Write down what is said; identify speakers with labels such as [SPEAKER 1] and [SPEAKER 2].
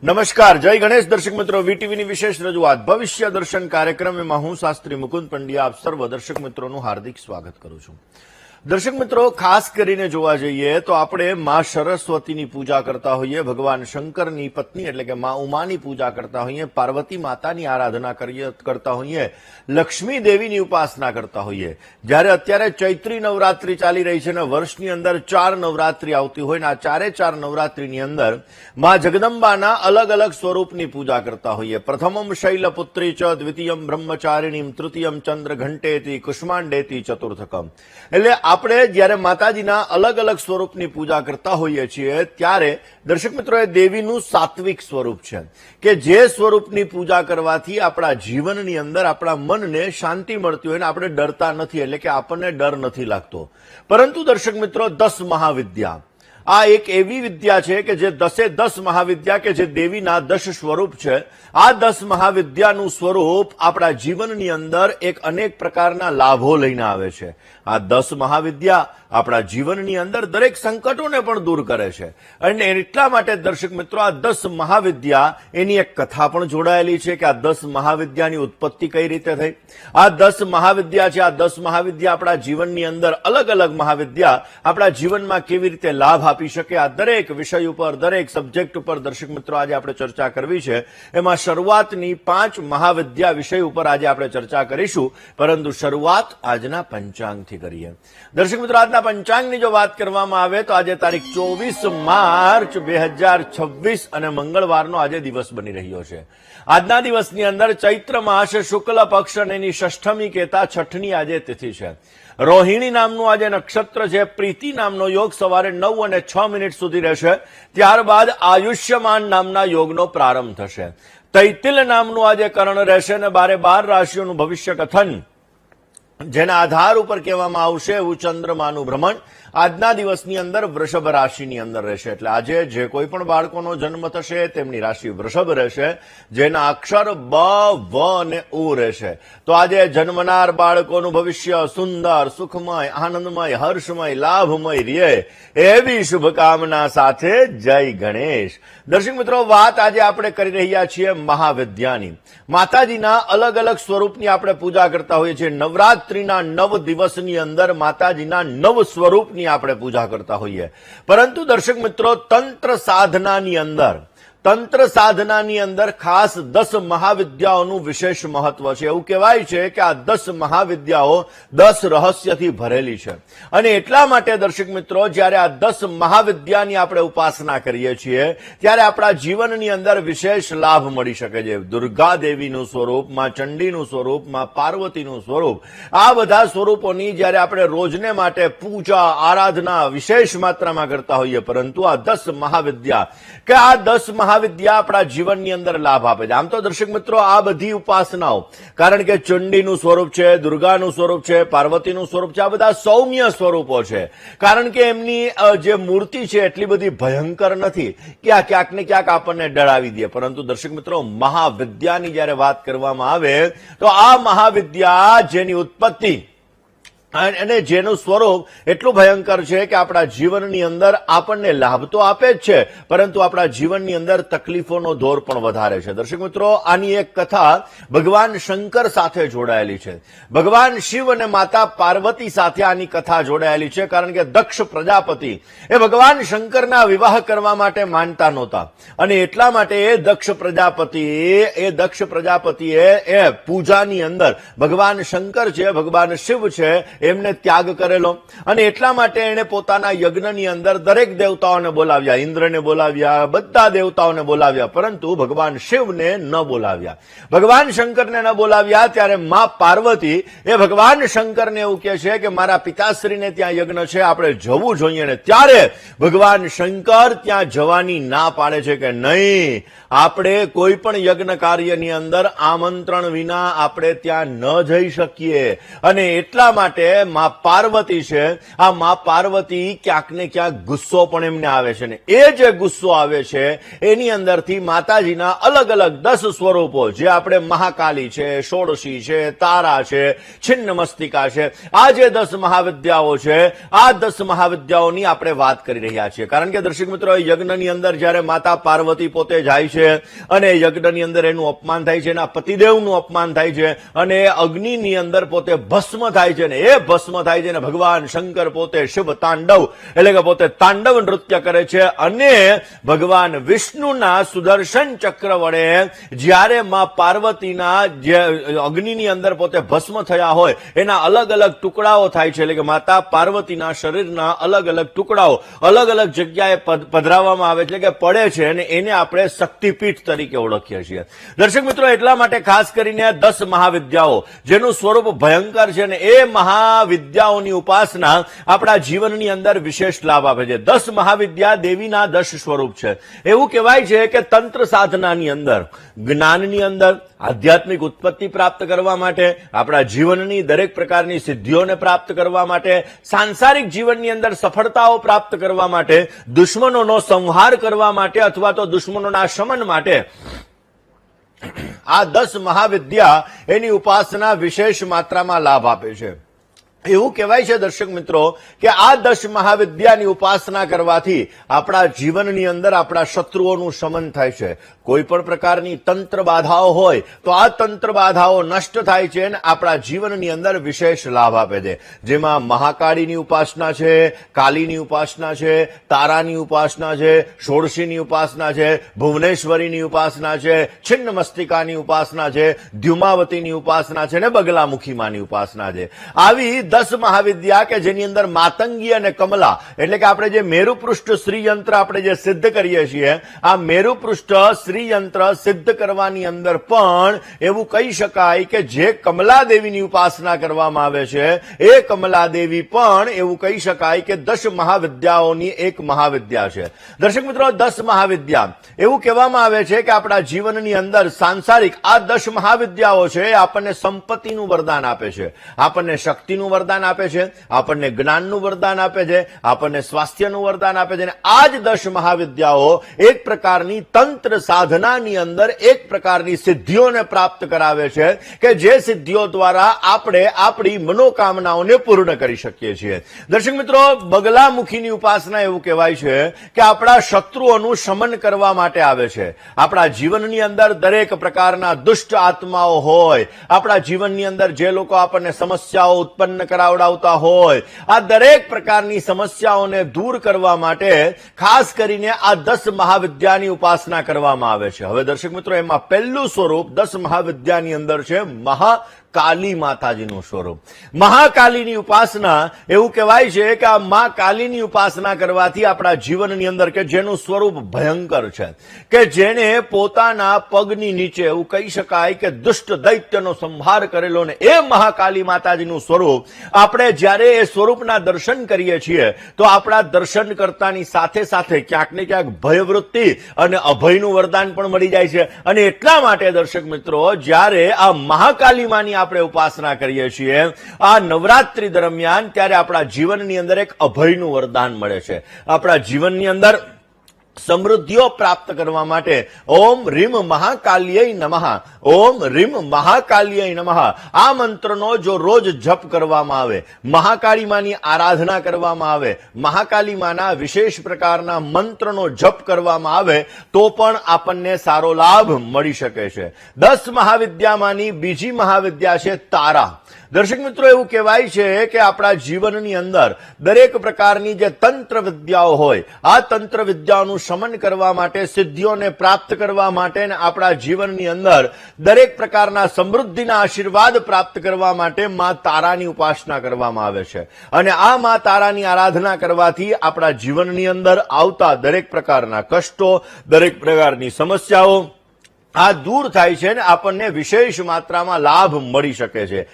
[SPEAKER 1] નમસ્કાર, જય ગણેશ દર્શક મિત્રો. વીટીવીની વિશેષ રજૂઆત ભવિષ્ય દર્શન કાર્યક્રમમાં હું શાસ્ત્રી મુકુંદ પંડ્યા આપ સર્વ દર્શક મિત્રોનું હાર્દિક સ્વાગત કરું છું. દર્શક મિત્રો, ખાસ કરીને જોવા જઈએ તો આપણે મા સરસ્વતીની પૂજા કરતા હોઈએ, ભગવાન શંકરની પત્ની એટલે કે મા ઉમાની પૂજા કરતા હોઈએ, પાર્વતી માતાની આરાધના કરતા હોઈએ, લક્ષ્મી દેવીની ઉપાસના કરતા હોઈએ. જ્યારે અત્યારે ચૈત્રી નવરાત્રી ચાલી રહી છે અને વર્ષની અંદર 4 નવરાત્રી આવતી હોય ને આ 4 નવરાત્રીની અંદર મા જગદંબાના અલગ અલગ સ્વરૂપની પૂજા કરતા હોઈએ. પ્રથમમ શૈલપુત્રી ચ, દ્વિતીયમ બ્રહ્મચારિણીમ, તૃતીયમ ચંદ્ર ઘંટેતી, કુષ્માંડેતી, ચતુર્થકમ. એટલે આપણે જ્યારે માતાજીના અલગ અલગ સ્વરૂપની પૂજા કરતા હોઈએ છીએ ત્યારે દર્શક મિત્રો, એ દેવીનું સાત્વિક સ્વરૂપ છે કે જે સ્વરૂપની પૂજા કરવાથી આપણા જીવનની અંદર આપણા મનને શાંતિ મળતી હોય ને આપણે ડરતા નથી, એટલે કે આપણને ડર નથી લાગતો. પરંતુ દર્શક મિત્રો, 10 મહાવિદ્યા આ એક એવી વિદ્યા છે કે જે 10 મહાવિદ્યા કે જે દેવીના 10 સ્વરૂપ છે. આ 10 મહાવિદ્યાનું સ્વરૂપ આપણા જીવનની અંદર એક અનેક પ્રકારના લાભો લઈને આવે છે. આ 10 મહાવિદ્યા આપણા જીવનની અંદર દરેક સંકટોને પણ દૂર કરે છે. અને એટલા માટે દર્શક મિત્રો, આ 10 મહાવિદ્યા એની એક કથા પણ જોડાયેલી છે કે આ 10 મહાવિદ્યાની ઉત્પત્તિ કઈ રીતે થઈ. આ 10 મહાવિદ્યા છે. આ 10 મહાવિદ્યા આપણા જીવનની અંદર અલગ અલગ મહાવિદ્યા આપણા જીવનમાં કેવી રીતે લાભ આપી શકે, આ દરેક વિષય ઉપર, દરેક સબ્જેક્ટ ઉપર દર્શક મિત્રો આજે આપણે ચર્ચા કરવી છે. એમાં શરૂઆતની 5 મહાવિદ્યા વિષય ઉપર આજે આપણે ચર્ચા કરીશું. પરંતુ શરૂઆત આજના પંચાંગથી કરીએ. દર્શક મિત્રો, આજના પંચાંગની જો વાત કરવામાં આવે તો આજે તારીખ 24 માર્ચ 2026 અને મંગળવારનો આજે દિવસ બની રહ્યો છે. આજના દિવસની અંદર ચૈત્ર માસ શુક્લ પક્ષ અને એની ષષ્ઠમી કહેતા છઠની આજે તિથિ છે. રોહિણી નામનું આજે નક્ષત્ર છે. પ્રીતિ નામનો યોગ સવારે 9:06 સુધી રહેશે. ત્યારબાદ આયુષ્યમાન નામના યોગનો પ્રારંભ થશે. તૈતિલ નામનું આજે કરણ રહેશે અને 12 રાશિઓનું ભવિષ્ય કથન જેના આધાર ઉપર કહેવામાં આવશે એવું ચંદ્રમાનું ભ્રમણ આજના દિવસની અંદર વૃષભ રાશિની અંદર રહેશે. એટલે આજે જે કોઈ પણ બાળકોનો જન્મ થશે તેમની રાશિ વૃષભ રહેશે, જેના અક્ષર બ, વ અને ઉ રહેશે. તો આજે જન્મનાર બાળકોનું ભવિષ્ય સુંદર, સુખમય, આનંદમય, હર્ષમય, લાભમય રહે એવી શુભકામના સાથે જય ગણેશ. દર્શક મિત્રો, વાત આજે આપણે કરી રહ્યા છીએ મહાવિદ્યાની. માતાજીના અલગ અલગ સ્વરૂપની આપણે પૂજા કરતા હોઈએ છીએ. નવરાત્રીના 9 દિવસની અંદર માતાજીના 9 સ્વરૂપની આપણે પૂજા કરતા હોઈએ. પરંતુ દર્શક મિત્રો, તંત્ર સાધનાની અંદર ખાસ 10 મહાવિદ્યાઓનું વિશેષ મહત્વ છે. એવું કહેવાય છે કે આ 10 મહાવિદ્યાઓ 10 રહસ્યથી ભરેલી છે. અને એટલા માટે દર્શક મિત્રો, જ્યારે આ 10 મહાવિદ્યાની આપણે ઉપાસના કરીએ છીએ ત્યારે આપણા જીવનની અંદર વિશેષ લાભ મળી શકે છે. દુર્ગા દેવીનું સ્વરૂપ, માં ચંડીનું સ્વરૂપ, માં પાર્વતીનું સ્વરૂપ, આ બધા સ્વરૂપોની જ્યારે આપણે રોજને માટે પૂજા આરાધના વિશેષ માત્રામાં કરતા હોઈએ, પરંતુ આ 10 મહાવિદ્યા કે આ 10 મહાવિદ્યા આપણા જીવનની અંદર લાભ આપે છે. આમ તો દર્શક મિત્રો, આ બધી ઉપાસનાઓ, કારણ કે ચંડીનું સ્વરૂપ છે, દુર્ગાનું સ્વરૂપ છે, પાર્વતીનું સ્વરૂપ છે, આ બધા સૌમ્ય સ્વરૂપો છે. કારણ કે એમની જે મૂર્તિ છે એટલી બધી ભયંકર નથી કે આ ક્યાંક ને ક્યાંક આપણને ડરાવી દે. પરંતુ દર્શક મિત્રો, મહાવિદ્યાની જ્યારે વાત કરવામાં આવે તો આ મહાવિદ્યા જેની ઉત્પત્તિ અને જેનું સ્વરૂપ એટલું ભયંકર છે કે આપણા જીવનની અંદર આપણને લાભ તો આપે જ છે, પરંતુ આપણા જીવનની અંદર તકલીફોનો દોર પણ વધારે છે. દર્શક મિત્રો, આની એક કથા ભગવાન શંકર સાથે જોડાયેલી છે. ભગવાન શિવ અને માતા પાર્વતી સાથે આની કથા જોડાયેલી છે. કારણ કે દક્ષ પ્રજાપતિ એ ભગવાન શંકરના વિવાહ કરવા માટે માનતા નહોતા અને એટલા માટે એ દક્ષ પ્રજાપતિએ એ પૂજાની અંદર ભગવાન શંકર છે, ભગવાન શિવ છે, એમને ત્યાગ કરેલો. અને એટલા માટે એણે પોતાના યજ્ઞની અંદર દરેક દેવતાઓને બોલાવ્યા, ઇન્દ્રને બોલાવ્યા, બધા દેવતાઓને બોલાવ્યા, પરંતુ ભગવાન શિવને ન બોલાવ્યા. ભગવાન શંકરને ન બોલાવ્યા ત્યારે મા પાર્વતી એ ભગવાન શંકરને એવું કહે છે કે મારા પિતાશ્રીને ત્યાં યજ્ઞ છે, આપણે જવું જોઈએ. ને ત્યારે ભગવાન શંકર ત્યાં જવાની ના પાડે છે કે નહીં, આપણે કોઈ પણ યજ્ઞ કાર્યની અંદર આમંત્રણ વિના આપણે ત્યાં ન જઈ શકીએ. અને એટલા માટે જે માં પાર્વતી છે, આ માં પાર્વતી ક્યાંક ને ક્યાંક ગુસ્સો પણ એમને આવે છે ને એ જે ગુસ્સો આવે છે એની અંદરથી માતાજીના અલગ અલગ 10 સ્વરૂપો, જે આપણે મહાકાલી છે, ષોડશી છે, તારા છે, છિન્નમસ્તિકા છે, આ જે 10 મહાવિદ્યાઓ છે, આ 10 મહાવિદ્યાઓની આપણે વાત કરી રહ્યા છીએ. કારણ કે દર્શક મિત્રો, યજ્ઞની અંદર જયારે માતા પાર્વતી પોતે જાય છે અને યજ્ઞની અંદર એનું અપમાન થાય છે, એના પતિદેવનું અપમાન થાય છે અને અગ્નિની અંદર પોતે ભસ્મ થાય છે, ને એ ભસ્મ થાય છે ને ભગવાન શંકર પોતે શિવ તાંડવ એટલે કે પોતે તાંડવ નૃત્ય કરે છે અને ભગવાન વિષ્ણુના સુદર્શન ચક્ર વડે જ્યારે માં પાર્વતીના જે અગ્નિની અંદર પોતે ભસ્મ થયા હોય એના અલગ અલગ ટુકડાઓ થાય છે, એટલે કે માતા પાર્વતીના શરીરના અલગ અલગ ટુકડાઓ અલગ અલગ જગ્યાએ પધરાવવામાં આવે, એટલે કે પડે છે અને એને આપણે શક્તિપીઠ તરીકે ઓળખીએ છીએ. દર્શક મિત્રો, એટલા માટે ખાસ કરીને 10 મહાવિદ્યાઓ જેનું સ્વરૂપ ભયંકર છે ને એ મહાવિદ્યાઓની ઉપાસના આપણા જીવનની અંદર વિશેષ લાભ આપે છે. 10 મહાવિદ્યા દેવીના 10 સ્વરૂપ છે. એવું કહેવાય છે કે તંત્ર સાધનાની અંદર, જ્ઞાનની અંદર, આધ્યાત્મિક ઉત્પત્તિ પ્રાપ્ત કરવા માટે, આપણા જીવનની દરેક પ્રકારની સિદ્ધિઓને પ્રાપ્ત કરવા માટે, સાંસારિક જીવનની અંદર સફળતાઓ પ્રાપ્ત કરવા માટે, દુશ્મનોનો સંહાર કરવા માટે અથવા તો દુશ્મનોના શમન માટે આ 10 મહાવિદ્યા એની ઉપાસના વિશેષ માત્રામાં લાભ આપે છે. એવું કહેવાય છે દર્શક મિત્રો કે આ 10 મહાવિદ્યાની ઉપાસના કરવાથી આપણા જીવનની અંદર આપણા શત્રુઓનું શમન થાય છે. કોઈ પણ પ્રકારની તંત્ર બાધાઓ હોય તો આ તંત્ર બાધાઓ નષ્ટ થાય છે અને આપણા જીવનની અંદર વિશેષ લાભ આપે છે. જેમાં મહાકાળીની ઉપાસના છે, કાલીની ઉપાસના છે, તારાની ઉપાસના છે, ષોડશીની ઉપાસના છે, ભુવનેશ્વરીની ઉપાસના છે, છિન્નમસ્તિકાની ઉપાસના છે, દ્યુમાવતીની ઉપાસના છે અને બગલામુખી માની ઉપાસના છે. આવી 10 મહાવિદ્યા કે જેની અંદર માતંગી અને કમલા એટલે કે આપણે જે મેરુપૃષ્ઠ શ્રીયંત્ર આપણે જે સિદ્ધ કરીએ છીએ, આ મેરુપૃષ્ઠ શ્રીયંત્ર સિદ્ધ કરવાની અંદર પણ એવું કહી શકાય કે જે કમલા દેવીની ઉપાસના કરવામાં આવે છે એ કમલા દેવી પણ એવું કહી શકાય કે 10 મહાવિદ્યાઓની એક મહાવિદ્યા છે. દર્શક મિત્રો, 10 મહાવિદ્યા એવું કહેવામાં આવે છે કે આપણા જીવનની અંદર સાંસારિક આ 10 મહાવિદ્યાઓ છે આપણને સંપત્તિનું વરદાન આપે છે, આપણને શક્તિનું વરદાન આપે છે, આપણને જ્ઞાનનું વરદાન આપે છે, આપણને સ્વાસ્થ્યનું વરદાન આપે છે. અને આ જ 10 મહાવિદ્યાઓ એક પ્રકારની તંત્ર સાધનાની અંદર એક પ્રકારની સિદ્ધિઓને પ્રાપ્ત કરાવે છે કે જે સિદ્ધિઓ દ્વારા આપણે આપણી મનોકામનાઓને પૂર્ણ કરી શકીએ છીએ. દર્શક મિત્રો, બગલામુખીની ઉપાસના એવું કહેવાય છે કે આપણા શત્રુઓનું શમન કરવા માટે આવે છે. આપણા જીવનની અંદર દરેક પ્રકારના દુષ્ટ આત્માઓ હોય, આપણા જીવનની અંદર જે લોકો આપણને સમસ્યાઓ ઉત્પન્ન કરાવડાવતા હોય, આ દરેક પ્રકારની સમસ્યાઓને દૂર કરવા માટે ખાસ કરીને આ 10 મહાવિદ્યાની ઉપાસના કરવામાં આવે છે. હવે દર્શક મિત્રો, એમાં પહેલું સ્વરૂપ 10 મહાવિદ્યાની અંદર છે મહાકાલી માતાજીનું સ્વરૂપ. મહાકાલીની ઉપાસના એવું કહેવાય છે કે આ મા કાલીની ઉપાસના કરવાથી આપણા જીવનની અંદર કે જેનું સ્વરૂપ ભયંકર છે, કે જેણે પોતાના પગની નીચે એવું કહી શકાય કે દુષ્ટ દૈત્યનો સંહાર કરેલો, ને એ મહાકાલી માતાજીનું સ્વરૂપ આપણે જ્યારે એ સ્વરૂપના દર્શન કરીએ છીએ તો આપણા દર્શન કરતાની સાથે સાથે ક્યાંક ને ક્યાંક ભયવૃત્તિ અને અભયનું વરદાન પણ મળી જાય છે. અને એટલા માટે દર્શક મિત્રો, જ્યારે આ મહાકાલી માની આપણે ઉપાસના કરીએ છીએ આ નવરાત્રી દરમિયાન, ત્યારે આપણા જીવનની અંદર એક અભયનું વરદાન મળે છે. આપણા જીવનની અંદર સમૃદ્ધિઓ પ્રાપ્ત કરવા માટે ઓમ રીમ મહાકાલ્યય નમઃ, ઓમ રીમ મહાકાલ્યય નમઃ આ મંત્રનો જો રોજ જપ કરવામાં આવે, મહાકાળી માની આરાધના કરવામાં આવે, મહાકાળી માના વિશેષ પ્રકારના મંત્રનો જપ કરવામાં આવે તો પણ આપણને સારો લાભ મળી શકે છે. 10 મહાવિદ્યામાંની બીજી મહાવિદ્યા છે તારા. દર્શક મિત્રો, એવું કહેવાય છે કે આપણા જીવનની અંદર દરેક પ્રકારની જે તંત્ર વિદ્યાઓ હોય, આ તંત્ર વિદ્યાઓનું શમન કરવા માટે, સિદ્ધિઓને પ્રાપ્ત કરવા માટે અને આપણા જીવનની અંદર દરેક પ્રકારના સમૃદ્ધિના આશીર્વાદ પ્રાપ્ત કરવા માટે મા તારાની ઉપાસના કરવામાં આવે છે. અને આ મા તારાની આરાધના કરવાથી આપણા જીવનની અંદર આવતા દરેક પ્રકારના કષ્ટો, દરેક પ્રકારની સમસ્યાઓ આ દૂર થાય છે અને આપણને વિશેષ માત્રામાં લાભ મળી શકે છે.